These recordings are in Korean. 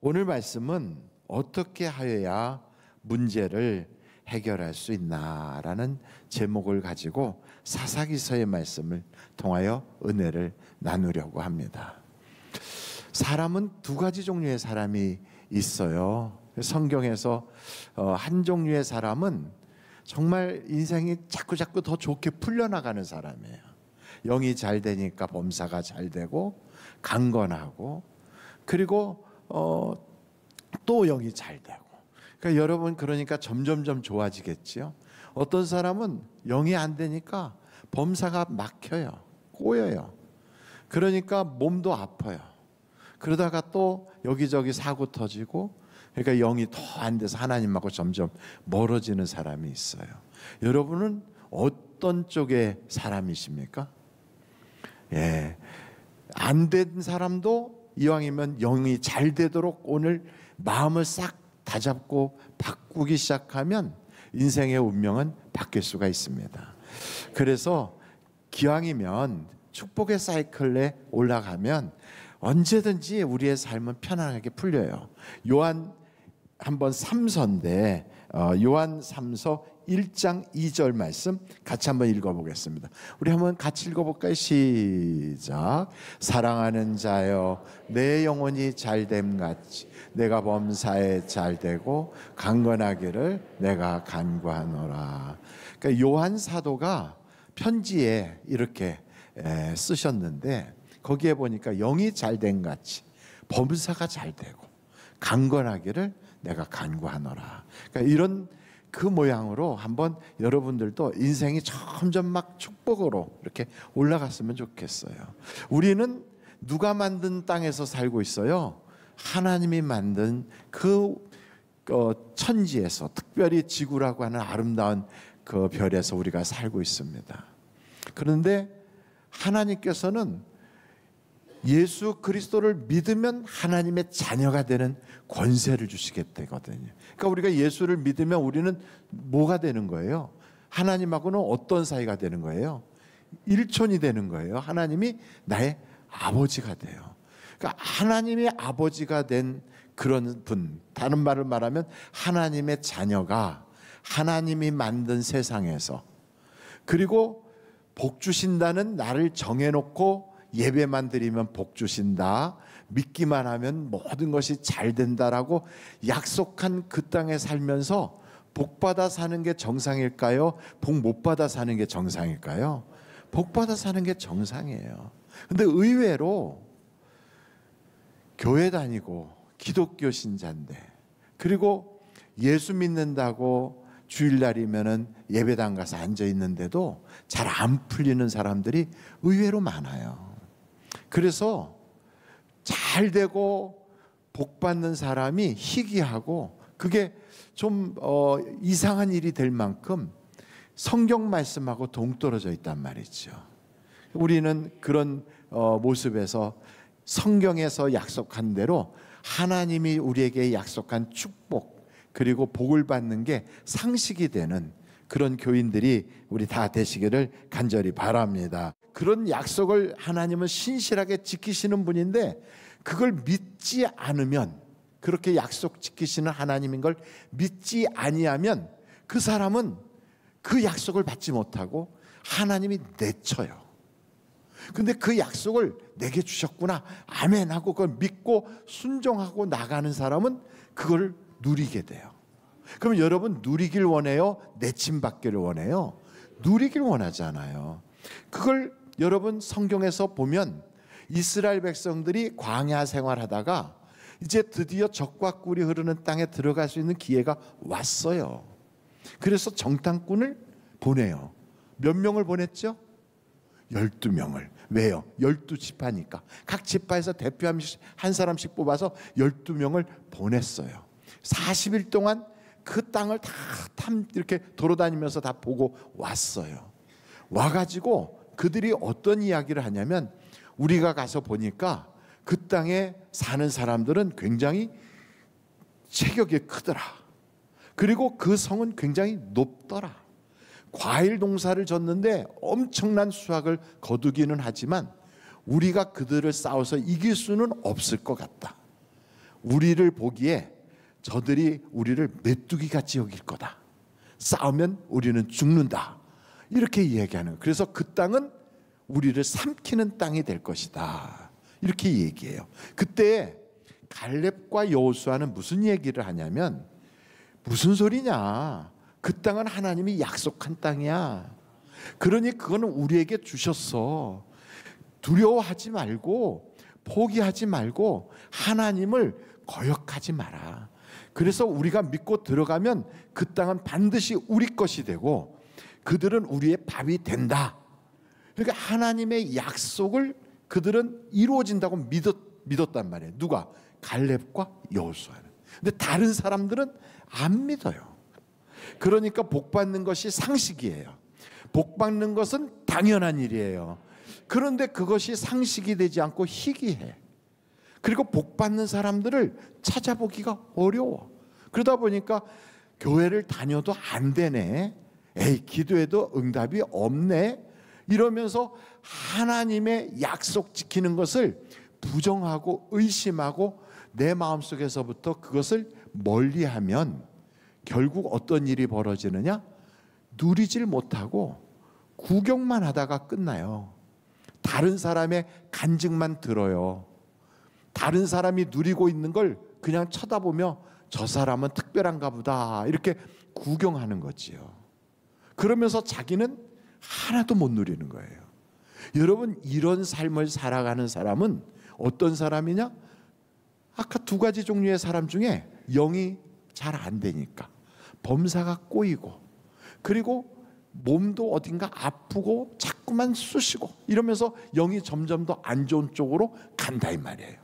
오늘 말씀은 어떻게 하여야 문제를 해결할 수 있나라는 제목을 가지고 사사기서의 말씀을 통하여 은혜를 나누려고 합니다. 사람은 두 가지 종류의 사람이 있어요. 성경에서 한 종류의 사람은 정말 인생이 자꾸자꾸 더 좋게 풀려나가는 사람이에요. 영이 잘 되니까 범사가 잘 되고 강건하고, 그리고 또 영이 잘 되고. 그러니까 여러분, 그러니까 점점점 좋아지겠지요. 어떤 사람은 영이 안 되니까 범사가 막혀요. 꼬여요. 그러니까 몸도 아파요. 그러다가 또 여기저기 사고 터지고, 그러니까 영이 더 안 돼서 하나님하고 점점 멀어지는 사람이 있어요. 여러분은 어떤 쪽의 사람이십니까? 예, 안 된 사람도 이왕이면 영이 잘 되도록 오늘 마음을 싹 다잡고 바꾸기 시작하면 인생의 운명은 바뀔 수가 있습니다. 그래서 기왕이면 축복의 사이클에 올라가면 언제든지 우리의 삶은 편안하게 풀려요. 요한 한번 3서인데 요한 3서 1장 2절 말씀 같이 한번 읽어보겠습니다. 우리 한번 같이 읽어볼까요? 시작. 사랑하는 자여, 내 영혼이 잘됨 같이 내가 범사에 잘되고 강건하기를 내가 간구하노라. 그러니까 요한 사도가 편지에 이렇게 쓰셨는데, 거기에 보니까 영이 잘됨 같이 범사가 잘되고 강건하기를 내가 간구하노라. 그러니까 이런 그 모양으로 한번 여러분들도 인생이 점점 막 축복으로 이렇게 올라갔으면 좋겠어요. 우리는 누가 만든 땅에서 살고 있어요? 하나님이 만든 그 천지에서, 특별히 지구라고 하는 아름다운 그 별에서 우리가 살고 있습니다. 그런데 하나님께서는 예수 그리스도를 믿으면 하나님의 자녀가 되는 권세를 주시겠다거든요. 그러니까 우리가 예수를 믿으면 우리는 뭐가 되는 거예요? 하나님하고는 어떤 사이가 되는 거예요? 일촌이 되는 거예요. 하나님이 나의 아버지가 돼요. 그러니까 하나님이 아버지가 된 그런 분, 다른 말을 말하면 하나님의 자녀가 하나님이 만든 세상에서, 그리고 복 주신다는 나를 정해놓고 예배만 드리면 복 주신다, 믿기만 하면 모든 것이 잘 된다라고 약속한 그 땅에 살면서 복 받아 사는 게 정상일까요? 복 못 받아 사는 게 정상일까요? 복 받아 사는 게 정상이에요. 근데 의외로 교회 다니고 기독교 신자인데, 그리고 예수 믿는다고 주일날이면은 예배당 가서 앉아 있는데도 잘 안 풀리는 사람들이 의외로 많아요. 그래서 잘 되고 복 받는 사람이 희귀하고, 그게 좀 이상한 일이 될 만큼 성경 말씀하고 동떨어져 있단 말이죠. 우리는 그런 모습에서 성경에서 약속한 대로 하나님이 우리에게 약속한 축복, 그리고 복을 받는 게 상식이 되는 그런 교인들이 우리 다 되시기를 간절히 바랍니다. 그런 약속을 하나님은 신실하게 지키시는 분인데, 그걸 믿지 않으면, 그렇게 약속 지키시는 하나님인 걸 믿지 아니하면 그 사람은 그 약속을 받지 못하고 하나님이 내쳐요. 근데 그 약속을 내게 주셨구나, 아멘 하고 그걸 믿고 순종하고 나가는 사람은 그걸 누리게 돼요. 그럼 여러분, 누리길 원해요? 내침 받기를 원해요? 누리길 원하잖아요. 그걸 여러분 성경에서 보면 이스라엘 백성들이 광야 생활하다가 이제 드디어 적과 꿀이 흐르는 땅에 들어갈 수 있는 기회가 왔어요. 그래서 정탐꾼을 보내요. 몇 명을 보냈죠? 12명을. 왜요? 12지파니까. 각 지파에서 대표 한 사람씩 뽑아서 12명을 보냈어요. 40일 동안 그 땅을 다 이렇게 돌아다니면서 다 보고 왔어요. 와가지고 그들이 어떤 이야기를 하냐면, 우리가 가서 보니까 그 땅에 사는 사람들은 굉장히 체격이 크더라. 그리고 그 성은 굉장히 높더라. 과일 농사를 졌는데 엄청난 수확을 거두기는 하지만 우리가 그들을 싸워서 이길 수는 없을 것 같다. 우리를 보기에 저들이 우리를 메뚜기같이 여길 거다. 싸우면 우리는 죽는다. 이렇게 이야기하는 거예요. 그래서 그 땅은 우리를 삼키는 땅이 될 것이다. 이렇게 얘기해요. 그때 갈렙과 여호수아는 무슨 얘기를 하냐면, 무슨 소리냐, 그 땅은 하나님이 약속한 땅이야. 그러니 그거는 우리에게 주셨어. 두려워하지 말고 포기하지 말고 하나님을 거역하지 마라. 그래서 우리가 믿고 들어가면 그 땅은 반드시 우리 것이 되고 그들은 우리의 밥이 된다. 그러니까 하나님의 약속을 그들은 이루어진다고 믿었단 말이에요. 누가? 갈렙과 여호수아는. 근데 다른 사람들은 안 믿어요. 그러니까 복 받는 것이 상식이에요. 복 받는 것은 당연한 일이에요. 그런데 그것이 상식이 되지 않고 희귀해. 그리고 복 받는 사람들을 찾아보기가 어려워. 그러다 보니까 교회를 다녀도 안 되네. 에이, 기도해도 응답이 없네. 이러면서 하나님의 약속 지키는 것을 부정하고 의심하고 내 마음속에서부터 그것을 멀리하면 결국 어떤 일이 벌어지느냐? 누리질 못하고 구경만 하다가 끝나요. 다른 사람의 간증만 들어요. 다른 사람이 누리고 있는 걸 그냥 쳐다보며 저 사람은 특별한가 보다 이렇게 구경하는 거지요. 그러면서 자기는 하나도 못 누리는 거예요. 여러분, 이런 삶을 살아가는 사람은 어떤 사람이냐? 아까 두 가지 종류의 사람 중에 영이 잘 안 되니까 범사가 꼬이고, 그리고 몸도 어딘가 아프고 자꾸만 쑤시고 이러면서 영이 점점 더 안 좋은 쪽으로 간다 이 말이에요.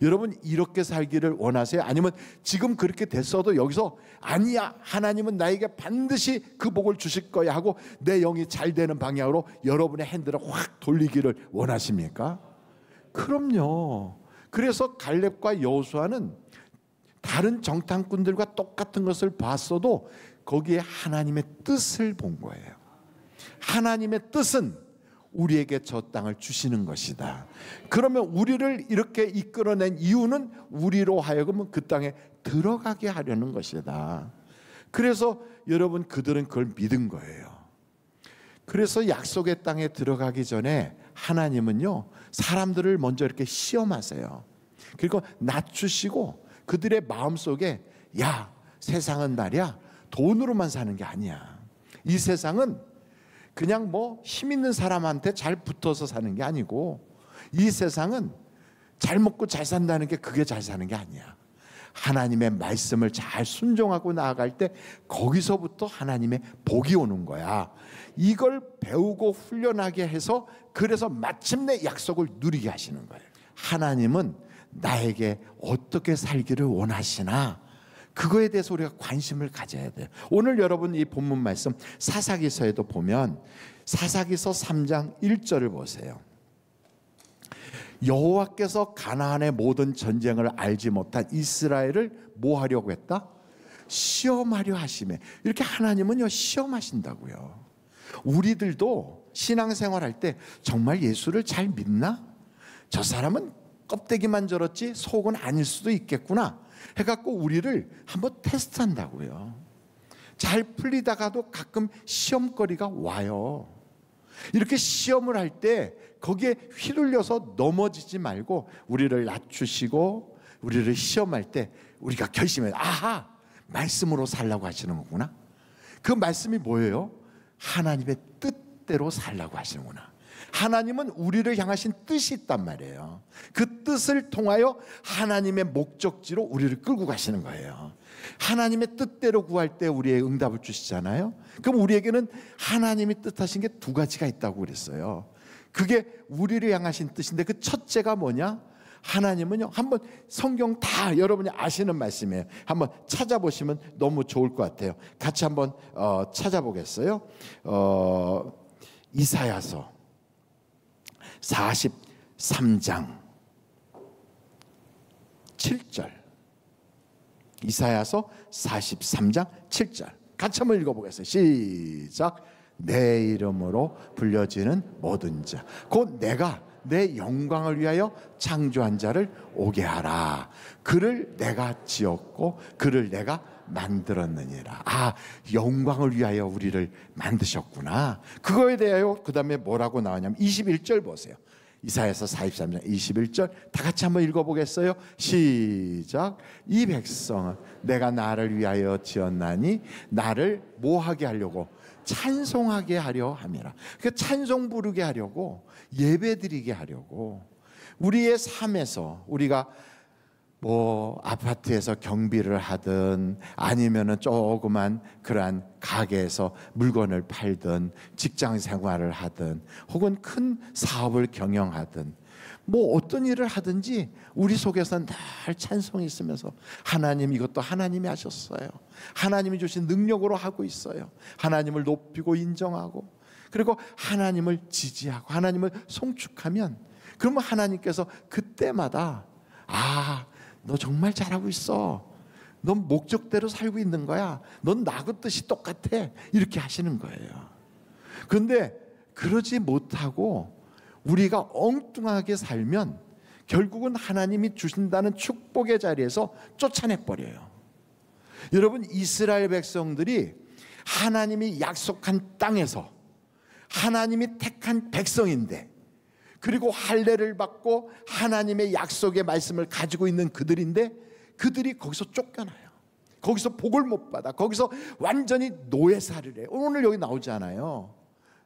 여러분, 이렇게 살기를 원하세요? 아니면 지금 그렇게 됐어도 여기서 아니야, 하나님은 나에게 반드시 그 복을 주실 거야 하고 내 영이 잘 되는 방향으로 여러분의 핸들을 확 돌리기를 원하십니까? 그럼요. 그래서 갈렙과 여호수아는 다른 정탐꾼들과 똑같은 것을 봤어도 거기에 하나님의 뜻을 본 거예요. 하나님의 뜻은 우리에게 저 땅을 주시는 것이다. 그러면 우리를 이렇게 이끌어낸 이유는 우리로 하여금 그 땅에 들어가게 하려는 것이다. 그래서 여러분, 그들은 그걸 믿은 거예요. 그래서 약속의 땅에 들어가기 전에 하나님은요, 사람들을 먼저 이렇게 시험하세요. 그리고 낮추시고 그들의 마음속에, 야, 세상은 말이야 돈으로만 사는 게 아니야. 이 세상은 그냥 뭐 힘 있는 사람한테 잘 붙어서 사는 게 아니고, 이 세상은 잘 먹고 잘 산다는 게 그게 잘 사는 게 아니야. 하나님의 말씀을 잘 순종하고 나아갈 때 거기서부터 하나님의 복이 오는 거야. 이걸 배우고 훈련하게 해서 그래서 마침내 약속을 누리게 하시는 거예요. 하나님은 나에게 어떻게 살기를 원하시나, 그거에 대해서 우리가 관심을 가져야 돼요. 오늘 여러분 이 본문 말씀 사사기서에도 보면 사사기서 3장 1절을 보세요. 여호와께서 가나안의 모든 전쟁을 알지 못한 이스라엘을 뭐 하려고 했다? 시험하려 하시매. 이렇게 하나님은요, 시험하신다고요. 우리들도 신앙생활할 때 정말 예수를 잘 믿나? 저 사람은 껍데기만 저렇지 속은 아닐 수도 있겠구나 해갖고 우리를 한번 테스트한다고요. 잘 풀리다가도 가끔 시험거리가 와요. 이렇게 시험을 할 때 거기에 휘둘려서 넘어지지 말고 우리를 낮추시고 우리를 시험할 때 우리가 결심해요. 아하, 말씀으로 살라고 하시는 거구나. 그 말씀이 뭐예요? 하나님의 뜻대로 살라고 하시는구나. 하나님은 우리를 향하신 뜻이 있단 말이에요. 그 뜻을 통하여 하나님의 목적지로 우리를 끌고 가시는 거예요. 하나님의 뜻대로 구할 때 우리의 응답을 주시잖아요. 그럼 우리에게는 하나님이 뜻하신 게 두 가지가 있다고 그랬어요. 그게 우리를 향하신 뜻인데 그 첫째가 뭐냐? 하나님은요, 한번 성경 다 여러분이 아시는 말씀이에요. 한번 찾아보시면 너무 좋을 것 같아요. 같이 한번 찾아보겠어요. 이사야서 43장 7절. 이사야서 43장 7절. 같이 한번 읽어보겠어요. 시작. 내 이름으로 불려지는 모든 자, 곧 내가 내 영광을 위하여 창조한 자를 오게 하라. 그를 내가 지었고 그를 내가 만들었느니라. 아, 영광을 위하여 우리를 만드셨구나. 그거에 대하여 그 다음에 뭐라고 나오냐면 21절 보세요. 이사야서 43장 21절 다 같이 한번 읽어보겠어요? 시작. 이 백성은 내가 나를 위하여 지었나니 나를 뭐하게 하려고? 찬송하게 하려 함이라. 그 찬송 부르게 하려고, 예배 드리게 하려고. 우리의 삶에서 우리가 뭐 아파트에서 경비를 하든 아니면은 조그만 그러한 가게에서 물건을 팔든 직장 생활을 하든 혹은 큰 사업을 경영하든 뭐 어떤 일을 하든지 우리 속에서는 늘 찬송이 있으면서 하나님, 이것도 하나님이 하셨어요. 하나님이 주신 능력으로 하고 있어요. 하나님을 높이고 인정하고, 그리고 하나님을 지지하고 하나님을 송축하면, 그러면 하나님께서 그때마다 아, 너 정말 잘하고 있어. 넌 목적대로 살고 있는 거야. 넌 나그 뜻이 똑같아. 이렇게 하시는 거예요. 그런데 그러지 못하고 우리가 엉뚱하게 살면 결국은 하나님이 주신다는 축복의 자리에서 쫓아내버려요. 여러분, 이스라엘 백성들이 하나님이 약속한 땅에서 하나님이 택한 백성인데, 그리고 할례를 받고 하나님의 약속의 말씀을 가지고 있는 그들인데, 그들이 거기서 쫓겨나요. 거기서 복을 못 받아. 거기서 완전히 노예살이를 해요. 오늘 여기 나오잖아요.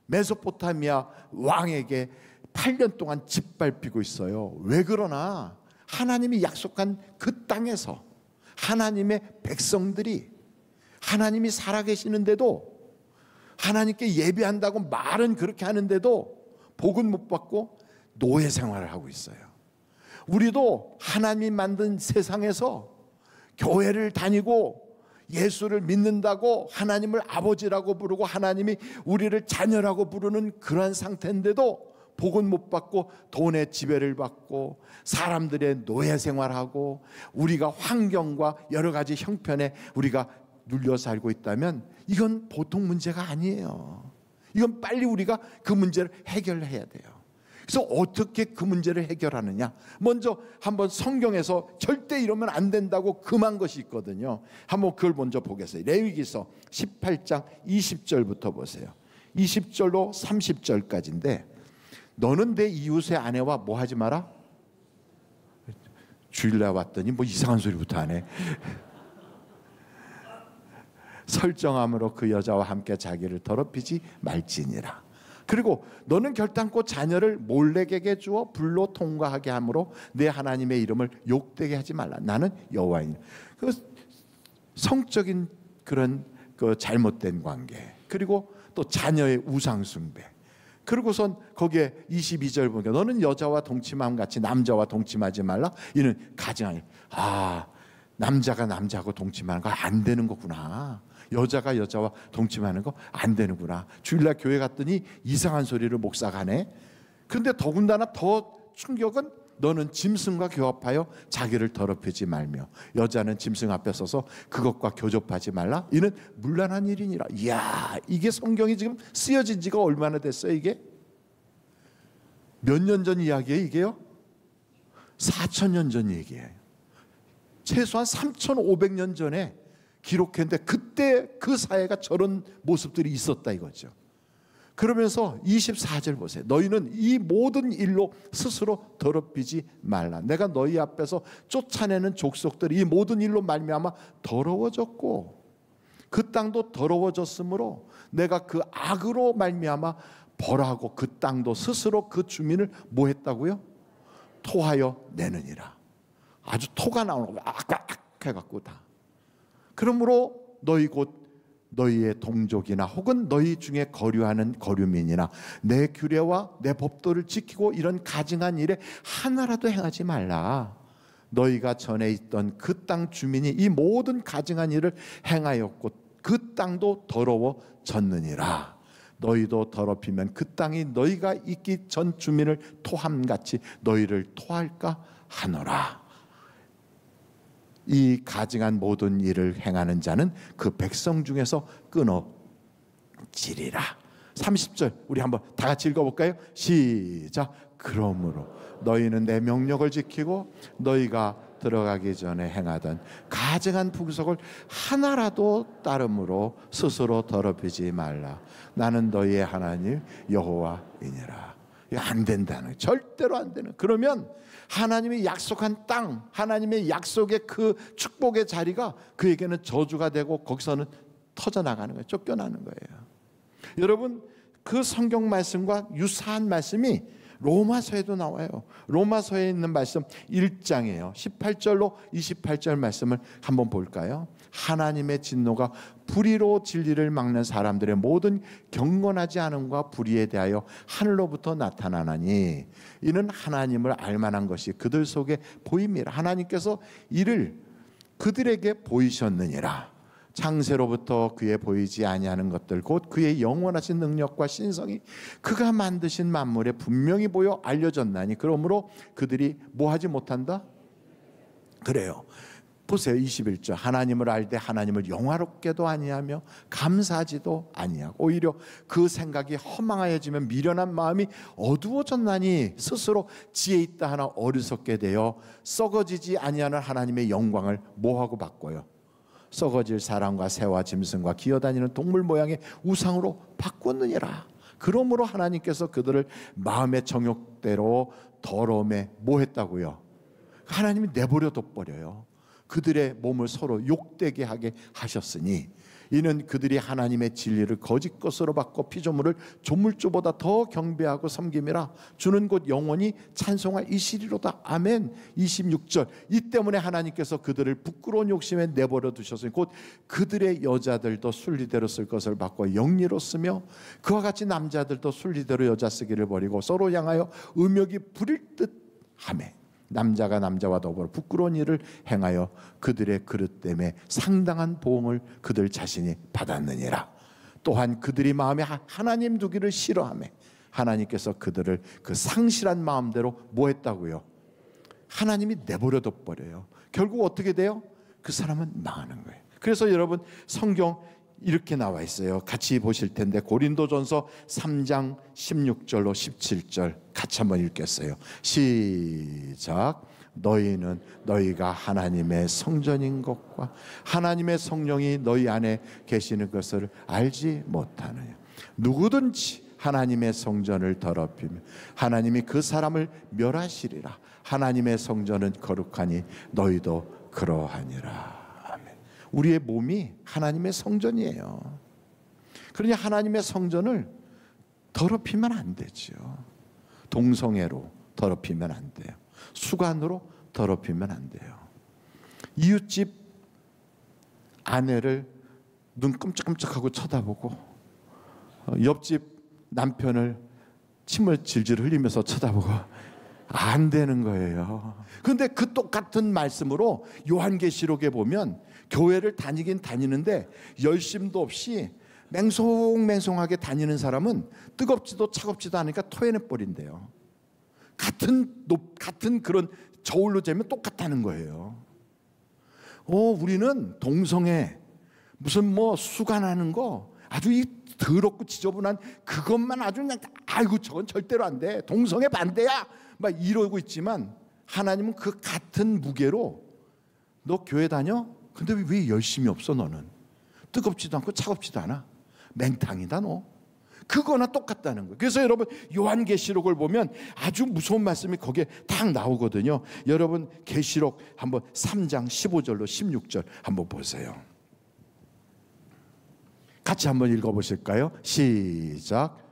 메소포타미아 왕에게 8년 동안 짓밟히고 있어요. 왜 그러나? 하나님이 약속한 그 땅에서 하나님의 백성들이, 하나님이 살아계시는데도, 하나님께 예배한다고 말은 그렇게 하는데도 복은 못 받고 노예 생활을 하고 있어요. 우리도 하나님이 만든 세상에서 교회를 다니고 예수를 믿는다고 하나님을 아버지라고 부르고 하나님이 우리를 자녀라고 부르는 그러한 상태인데도 복은 못 받고 돈의 지배를 받고 사람들의 노예 생활하고 우리가 환경과 여러 가지 형편에 우리가 눌려 살고 있다면 이건 보통 문제가 아니에요. 이건 빨리 우리가 그 문제를 해결해야 돼요. 그래서 어떻게 그 문제를 해결하느냐? 먼저 한번 성경에서 절대 이러면 안 된다고 금한 것이 있거든요. 한번 그걸 먼저 보겠어요. 레위기서 18장 20절부터 보세요. 20절로 30절까지인데, 너는 내 이웃의 아내와 뭐 하지 마라? 주일날 왔더니 뭐 이상한 소리부터 하네. 설정함으로 그 여자와 함께 자기를 더럽히지 말지니라. 그리고 너는 결단코 자녀를 몰래에게 주어 불로 통과하게 함으로 내 하나님의 이름을 욕되게 하지 말라. 나는 여호와이니. 그 성적인 그런 그 잘못된 관계, 그리고 또 자녀의 우상 숭배, 그리고선 거기에 22절 보니까 너는 여자와 동침함 같이 남자와 동침하지 말라. 이는 가증하니, 아, 남자가 남자하고 동침하는 거 안 되는 거구나. 여자가 여자와 동침하는 거 안 되는구나. 주일날 교회 갔더니 이상한 소리를 목사가 하네. 그런데 더군다나 더 충격은 너는 짐승과 교합하여 자기를 더럽히지 말며 여자는 짐승 앞에 서서 그것과 교접하지 말라. 이는 문란한 일이니라. 이야, 이게 성경이 지금 쓰여진 지가 얼마나 됐어요? 이게 몇 년 전 이야기예요? 이게요? 4,000년 전 얘기예요. 최소한 3,500년 전에 기록했는데 그때 그 사회가 저런 모습들이 있었다 이거죠. 그러면서 24절 보세요. 너희는 이 모든 일로 스스로 더럽히지 말라. 내가 너희 앞에서 쫓아내는 족속들이 이 모든 일로 말미암아 더러워졌고 그 땅도 더러워졌으므로 내가 그 악으로 말미암아 벌하고 그 땅도 스스로 그 주민을 뭐 했다고요? 토하여 내느니라. 아주 토가 나오는 거 악 해갖고 다. 그러므로 너희 곧 너희의 동족이나 혹은 너희 중에 거류하는 거류민이나 내 규례와 내 법도를 지키고 이런 가증한 일에 하나라도 행하지 말라. 너희가 전에 있던 그 땅 주민이 이 모든 가증한 일을 행하였고 그 땅도 더러워졌느니라. 너희도 더럽히면 그 땅이 너희가 있기 전 주민을 토함같이 너희를 토할까 하노라. 이 가증한 모든 일을 행하는 자는 그 백성 중에서 끊어지리라. 30절 우리 한번 다 같이 읽어볼까요? 시작. 그러므로 너희는 내 명령을 지키고 너희가 들어가기 전에 행하던 가증한 풍속을 하나라도 따름으로 스스로 더럽히지 말라. 나는 너희의 하나님 여호와이니라. 이거 안 된다는 거예요. 절대로 안 되는. 그러면 하나님이 약속한 땅, 하나님의 약속의 그 축복의 자리가 그에게는 저주가 되고 거기서는 터져나가는 거예요. 쫓겨나는 거예요. 여러분, 그 성경 말씀과 유사한 말씀이 로마서에도 나와요. 로마서에 있는 말씀 1장이에요. 18절로 28절 말씀을 한번 볼까요? 하나님의 진노가 불의로 진리를 막는 사람들의 모든 경건하지 않음과 불의에 대하여 하늘로부터 나타나나니 이는 하나님을 알만한 것이 그들 속에 보임이라. 하나님께서 이를 그들에게 보이셨느니라. 창세로부터 그의 보이지 아니하는 것들 곧 그의 영원하신 능력과 신성이 그가 만드신 만물에 분명히 보여 알려졌나니 그러므로 그들이 뭐하지 못한다? 그래요. 보세요. 21절. 하나님을 알되 하나님을 영화롭게도 아니하며 감사하지도 아니하고 오히려 그 생각이 허망하여지면 미련한 마음이 어두워졌나니 스스로 지혜 있다 하나 어리석게 되어 썩어지지 아니하는 하나님의 영광을 뭐하고 바꿔요? 썩어질 사람과 새와 짐승과 기어다니는 동물 모양의 우상으로 바꿨느니라. 그러므로 하나님께서 그들을 마음의 정욕대로 더러움에 뭐 했다고요? 하나님이 내버려 둬버려요. 그들의 몸을 서로 욕되게 하게 하셨으니 이는 그들이 하나님의 진리를 거짓 것으로 바꿔 피조물을 조물주보다 더 경배하고 섬김이라. 주는 곧 영원히 찬송할 이시리로다. 아멘. 26절. 이 때문에 하나님께서 그들을 부끄러운 욕심에 내버려 두셨으니 곧 그들의 여자들도 순리대로 쓸 것을 바꿔 영리로 쓰며 그와 같이 남자들도 순리대로 여자 쓰기를 버리고 서로 향하여 음욕이 부릴 듯 하매 남자가 남자와 더불어 부끄러운 일을 행하여 그들의 그릇 때문에 상당한 보응을 그들 자신이 받았느니라. 또한 그들이 마음에 하나님 두기를 싫어하며 하나님께서 그들을 그 상실한 마음대로 뭐 했다고요? 하나님이 내버려 둬버려요. 결국 어떻게 돼요? 그 사람은 망하는 거예요. 그래서 여러분 성경 이렇게 나와 있어요. 같이 보실 텐데 고린도전서 3장 16절로 17절 같이 한번 읽겠어요. 시작. 너희는 너희가 하나님의 성전인 것과 하나님의 성령이 너희 안에 계시는 것을 알지 못하느냐. 누구든지 하나님의 성전을 더럽히면 하나님이 그 사람을 멸하시리라. 하나님의 성전은 거룩하니 너희도 그러하니라. 우리의 몸이 하나님의 성전이에요. 그러니 하나님의 성전을 더럽히면 안 되죠. 동성애로 더럽히면 안 돼요. 수간으로 더럽히면 안 돼요. 이웃집 아내를 눈 끔찍끔찍하고 쳐다보고 옆집 남편을 침을 질질 흘리면서 쳐다보고 안 되는 거예요. 그런데 그 똑같은 말씀으로 요한계시록에 보면 교회를 다니긴 다니는데 열심도 없이 맹송맹송하게 다니는 사람은 뜨겁지도 차갑지도 않으니까 토해내버린대요. 같은 그런 저울로 재면 똑같다는 거예요. 우리는 동성애 무슨 뭐 수간하는 거 아주 이 더럽고 지저분한 그것만 아주 그냥 아이고 저건 절대로 안 돼. 동성애 반대야. 막 이러고 있지만 하나님은 그 같은 무게로 너 교회 다녀? 근데 왜 열심히 없어 너는? 뜨겁지도 않고 차갑지도 않아. 맹탕이다 너. 그거나 똑같다는 거예요. 그래서 여러분 요한계시록을 보면 아주 무서운 말씀이 거기에 딱 나오거든요. 여러분 계시록 한번 3장 15절로 16절 한번 보세요. 같이 한번 읽어보실까요? 시작.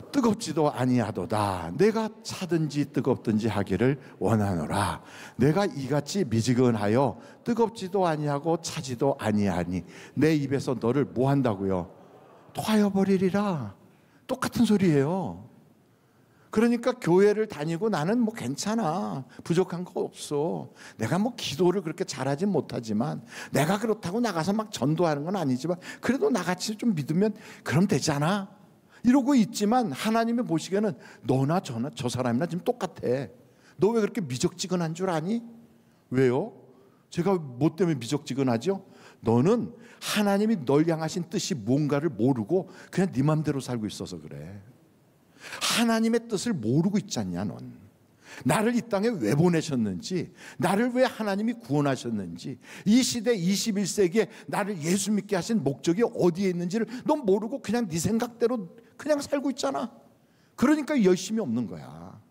뜨겁지도 아니하도다. 내가 차든지 뜨겁든지 하기를 원하노라. 내가 이같이 미지근하여 뜨겁지도 아니하고 차지도 아니하니 내 입에서 너를 뭐 한다고요? 토하여 버리리라. 똑같은 소리예요. 그러니까 교회를 다니고 나는 뭐 괜찮아. 부족한 거 없어. 내가 뭐 기도를 그렇게 잘하진 못하지만 내가 그렇다고 나가서 막 전도하는 건 아니지만 그래도 나같이 좀 믿으면 그럼 되잖아. 이러고 있지만 하나님이 보시기에는 너나 저나 저 사람이나 지금 똑같아. 너 왜 그렇게 미적지근한 줄 아니? 왜요? 제가 뭐 때문에 미적지근하죠? 너는 하나님이 널 향하신 뜻이 뭔가를 모르고 그냥 네 맘대로 살고 있어서 그래. 하나님의 뜻을 모르고 있지 않냐 넌. 나를 이 땅에 왜 보내셨는지, 나를 왜 하나님이 구원하셨는지, 이 시대 21세기에 나를 예수 믿게 하신 목적이 어디에 있는지를 넌 모르고 그냥 네 생각대로 그냥 살고 있잖아. 그러니까 열심이 없는 거야.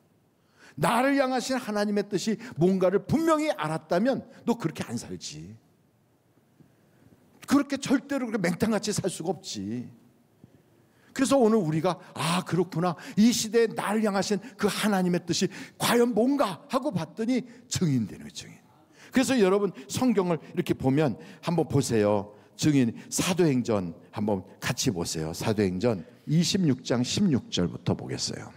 나를 향하신 하나님의 뜻이 뭔가를 분명히 알았다면 너 그렇게 안 살지. 그렇게 절대로 그렇게 맹탕같이 살 수가 없지. 그래서 오늘 우리가 그렇구나, 이 시대에 나를 향하신 그 하나님의 뜻이 과연 뭔가 하고 봤더니 증인되는 거예요. 증인. 그래서 여러분 성경을 이렇게 보면 한번 보세요. 증인, 사도행전 한번 같이 보세요. 사도행전 26장 16절부터 보겠어요.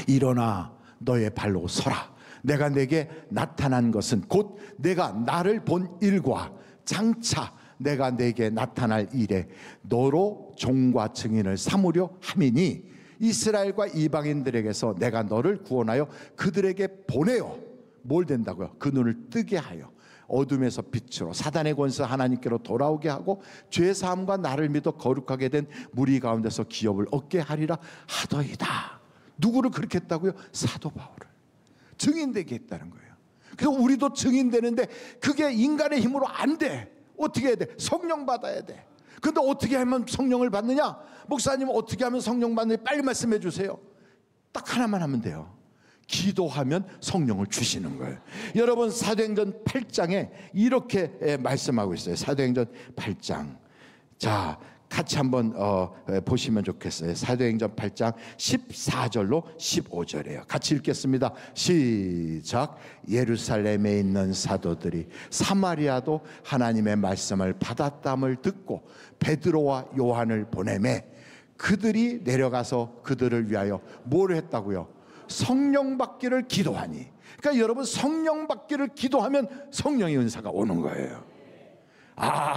일어나 너의 발로 서라. 내가 내게 나타난 것은 곧 내가 나를 본 일과 장차 내가 내게 나타날 일에 너로 종과 증인을 삼으려 함이니 이스라엘과 이방인들에게서 내가 너를 구원하여 그들에게 보내어 뭘 된다고요? 그 눈을 뜨게 하여 어둠에서 빛으로 사단의 권세 하나님께로 돌아오게 하고 죄사함과 나를 믿어 거룩하게 된 무리 가운데서 기업을 얻게 하리라 하더이다. 누구를 그렇게 했다고요? 사도 바울을 증인되게 했다는 거예요. 그래서 우리도 증인되는데 그게 인간의 힘으로 안 돼. 어떻게 해야 돼? 성령 받아야 돼. 근데 어떻게 하면 성령을 받느냐? 목사님 어떻게 하면 성령 받느냐? 빨리 말씀해 주세요. 딱 하나만 하면 돼요. 기도하면 성령을 주시는 거예요. 여러분 사도행전 8장에 이렇게 말씀하고 있어요. 사도행전 8장. 자, 같이 한번 보시면 좋겠어요. 사도행전 8장 14절로 15절이에요. 같이 읽겠습니다. 시작. 예루살렘에 있는 사도들이 사마리아도 하나님의 말씀을 받았담을 듣고 베드로와 요한을 보내매 그들이 내려가서 그들을 위하여 뭘 했다고요? 성령 받기를 기도하니. 그러니까 여러분 성령 받기를 기도하면 성령의 은사가 오는 거예요.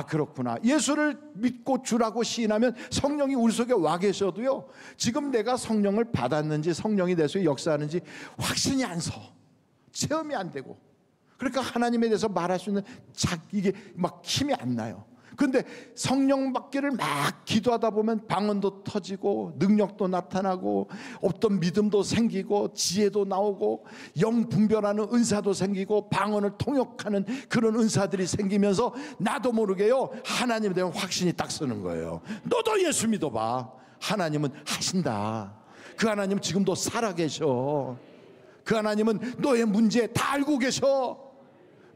그렇구나. 예수를 믿고 주라고 시인하면 성령이 우리 속에 와 계셔도요, 지금 내가 성령을 받았는지 성령이 내 속에 역사하는지 확신이 안 서. 체험이 안 되고. 그러니까 하나님에 대해서 말할 수 있는 이게 막 힘이 안 나요. 그런데 성령 받기를 막 기도하다 보면 방언도 터지고 능력도 나타나고 어떤 믿음도 생기고 지혜도 나오고 영 분별하는 은사도 생기고 방언을 통역하는 그런 은사들이 생기면서 나도 모르게요 하나님에 대한 확신이 딱 서는 거예요. 너도 예수 믿어봐. 하나님은 하신다. 그 하나님은 지금도 살아계셔. 그 하나님은 너의 문제 다 알고 계셔.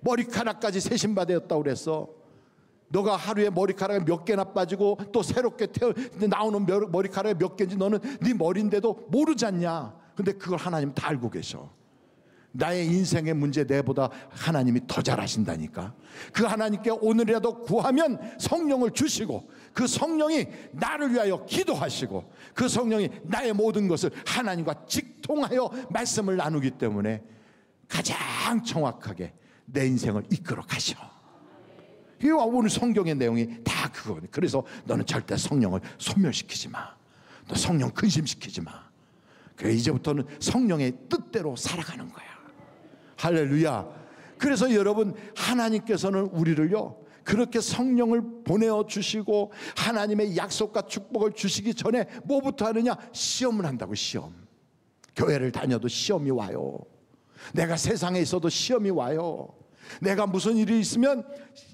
머리카락까지 세신받았다고 그랬어. 너가 하루에 머리카락이 몇 개나 빠지고 또 새롭게 나오는 머리카락이 몇 개인지 너는 네 머리인데도 모르지 않냐. 근데 그걸 하나님 다 알고 계셔. 나의 인생의 문제 내보다 하나님이 더 잘 아신다니까. 그 하나님께 오늘이라도 구하면 성령을 주시고 그 성령이 나를 위하여 기도하시고 그 성령이 나의 모든 것을 하나님과 직통하여 말씀을 나누기 때문에 가장 정확하게 내 인생을 이끌어 가셔. 이 오늘 성경의 내용이 다 그거거든요. 그래서 너는 절대 성령을 소멸시키지 마. 너 성령 근심시키지 마. 그래 이제부터는 성령의 뜻대로 살아가는 거야. 할렐루야. 그래서 여러분 하나님께서는 우리를요 그렇게 성령을 보내어 주시고 하나님의 약속과 축복을 주시기 전에 뭐부터 하느냐? 시험을 한다고. 시험. 교회를 다녀도 시험이 와요. 내가 세상에 있어도 시험이 와요. 내가 무슨 일이 있으면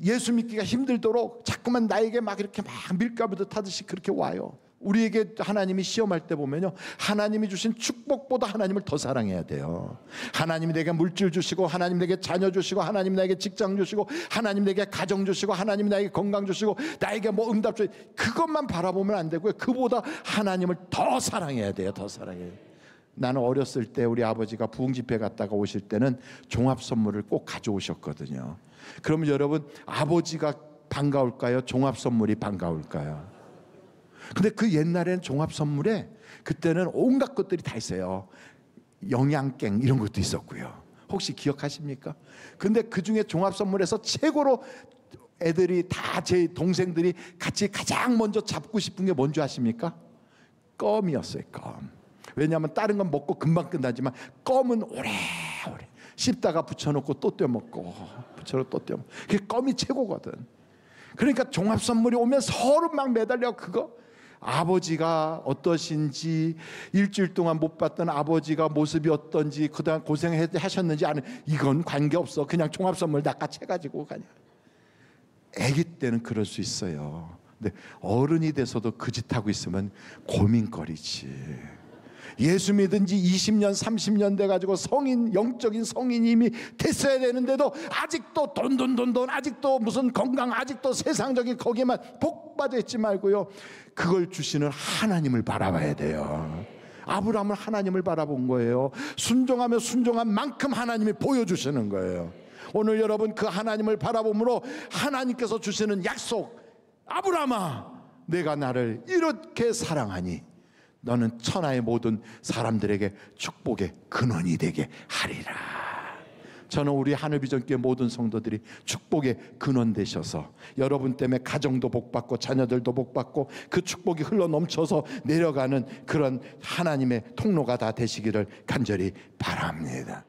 예수 믿기가 힘들도록 자꾸만 나에게 막 이렇게 막 밀가루듯 하듯이 그렇게 와요. 우리에게 하나님이 시험할 때 보면요 하나님이 주신 축복보다 하나님을 더 사랑해야 돼요. 하나님이 내게 물질 주시고 하나님 내게 자녀 주시고 하나님 나에게 직장 주시고 하나님 내게 가정 주시고 하나님 나에게 건강 주시고 나에게 뭐 응답 주시고 그것만 바라보면 안 되고요. 그보다 하나님을 더 사랑해야 돼요. 더 사랑해야 돼요. 나는 어렸을 때 우리 아버지가 부흥집회 갔다가 오실 때는 종합 선물을 꼭 가져오셨거든요. 그러면 여러분 아버지가 반가울까요? 종합 선물이 반가울까요? 근데 그 옛날에는 종합 선물에 그때는 온갖 것들이 다 있어요. 영양갱 이런 것도 있었고요. 혹시 기억하십니까? 근데 그 중에 종합 선물에서 최고로 애들이 다 제 동생들이 같이 가장 먼저 잡고 싶은 게 뭔지 아십니까? 껌이었어요. 껌. 왜냐하면 다른 건 먹고 금방 끝나지만 껌은 오래오래 씹다가 붙여놓고 또 떼먹고 붙여놓고 또 떼먹고 그게 껌이 최고거든. 그러니까 종합 선물이 오면 서로 막 매달려. 그거 아버지가 어떠신지, 일주일 동안 못 봤던 아버지가 모습이 어떤지, 그동안 고생하셨는지 아는, 이건 관계없어. 그냥 종합 선물 다 같이 해가지고 가냐. 아기 때는 그럴 수 있어요. 근데 어른이 돼서도 그 짓 하고 있으면 고민거리지. 예수 믿은 지 20년 30년 돼가지고 성인, 영적인 성인이 이미 됐어야 되는데도 아직도 돈, 아직도 무슨 건강, 아직도 세상적인 거기에만 복 빠져 있지 말고요, 그걸 주시는 하나님을 바라봐야 돼요. 아브라함은 하나님을 바라본 거예요. 순종하며 순종한 만큼 하나님이 보여주시는 거예요. 오늘 여러분 그 하나님을 바라봄으로 하나님께서 주시는 약속, 아브라함아 내가 나를 이렇게 사랑하니 너는 천하의 모든 사람들에게 축복의 근원이 되게 하리라. 저는 우리 하늘비전교회 모든 성도들이 축복의 근원 되셔서 여러분 때문에 가정도 복받고 자녀들도 복받고 그 축복이 흘러넘쳐서 내려가는 그런 하나님의 통로가 다 되시기를 간절히 바랍니다.